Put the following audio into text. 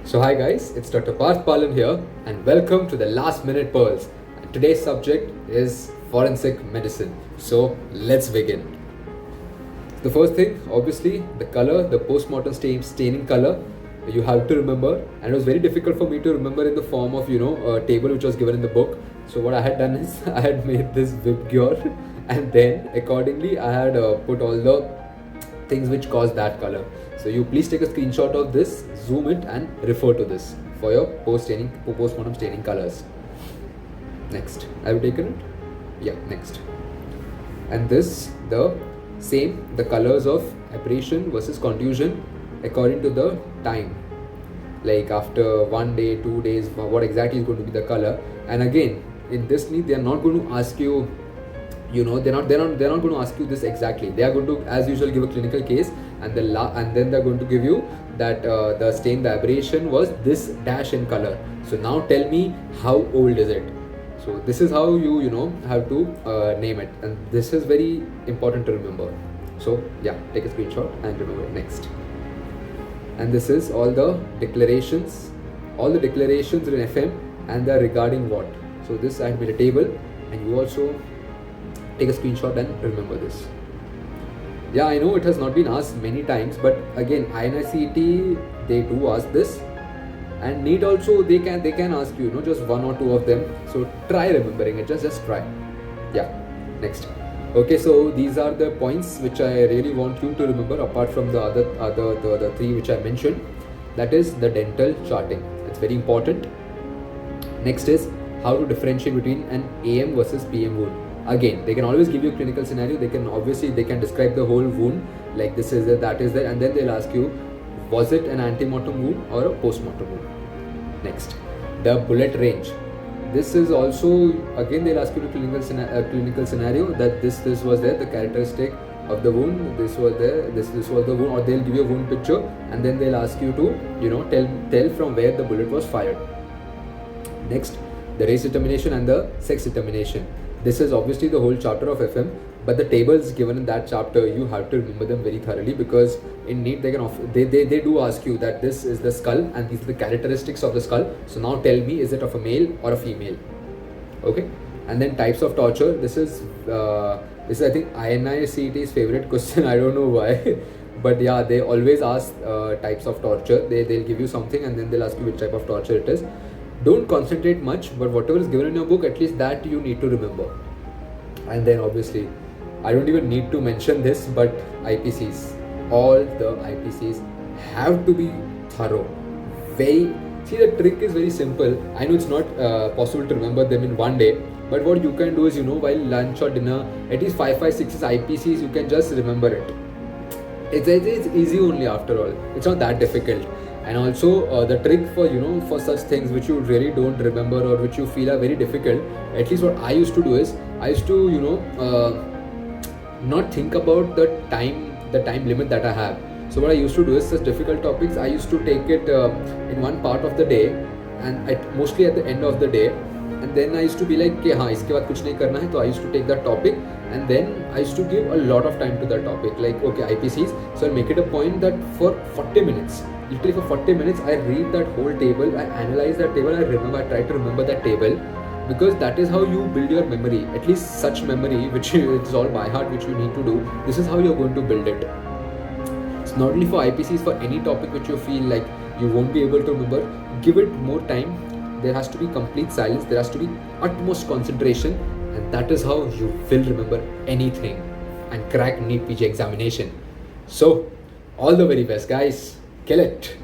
So hi guys, it's Dr. Parth Palan here and welcome to the Last Minute Pearls. And today's subject is forensic medicine. So let's begin. The first thing, obviously, the color, the postmortem staining color, you have to remember, and it was very difficult for me to remember in the form of a table which was given in the book. So what I had done is I had made this Vibgyor and then accordingly I had put all the things which caused that color. So you please take a screenshot of this, zoom it and refer to this for your postmortem staining colors. Next, have you taken it? Yeah, next. And this, the same, the colors of abrasion versus contusion according to the time. Like after 1 day, 2 days, what exactly is going to be the color. And again, in this NEET, they are not going to ask you, they're not going to ask you this exactly. They are going to, as usual, give a clinical case, and then they're going to give you that the stain, the aberration was this dash in color. So now tell me, how old is it? So this is how you have to name it, and this is very important to remember. So yeah, take a screenshot and remember it. Next. And this is all the declarations in FM, and they're regarding what. So this I had made a table, and you also take a screenshot and remember this. Yeah, I know it has not been asked many times, but again, INICET, they do ask this, and NEET also they can ask you, just 1 or 2 of them. So try remembering it, just try. Yeah, next. Okay, so these are the points which I really want you to remember apart from the other 3 which I mentioned. That is the dental charting. It's very important. Next is how to differentiate between an AM versus PM wound. Again, they can always give you a clinical scenario. They can describe the whole wound, like this is there, that is there, and then they'll ask you, was it an antemortem wound or a postmortem wound? Next, the bullet range. This is also, again, they'll ask you a clinical scenario that this was there, the characteristic of the wound, this was there, this was the wound, or they'll give you a wound picture, and then they'll ask you to tell from where the bullet was fired. Next, the race determination and the sex determination. This is obviously the whole chapter of FM, but the tables given in that chapter, you have to remember them very thoroughly, because in NEET they do ask you that this is the skull and these are the characteristics of the skull. So now tell me, is it of a male or a female? Okay. And then types of torture. This is I think INICET's favorite question. I don't know why, but yeah, they always ask types of torture. They'll give you something and then they'll ask you which type of torture it is. Don't concentrate much, but whatever is given in your book, at least that you need to remember. And then obviously, I don't even need to mention this, but IPCs, all the IPCs have to be thorough. See, the trick is very simple. I know it's not possible to remember them in 1 day, but what you can do is, while lunch or dinner, at least 5, 6 IPCs, you can just remember it. It's easy only after all. It's not that difficult. And also the trick for such things which you really don't remember or which you feel are very difficult, at least what I used to do is, I used to not think about the time limit that I have. So what I used to do is, such difficult topics, I used to take it in one part of the day, and mostly at the end of the day, and then I used to be like, okay, iske baad kuch nahi karna hai. So I used to take that topic, and then I used to give a lot of time to that topic, like okay, IPCs. So I'll make it a point that for 40 minutes, literally for 40 minutes, I read that whole table, I analyze that table, I try to remember that table, because that is how you build your memory. At least such memory, which it's all by heart, which you need to do. This is how you're going to build it. It's not only for IPCs, for any topic which you feel like you won't be able to remember, give it more time. There has to be complete silence. There has to be utmost concentration, and that is how you will remember anything and crack NEETPG examination. So, all the very best, guys. Kill it.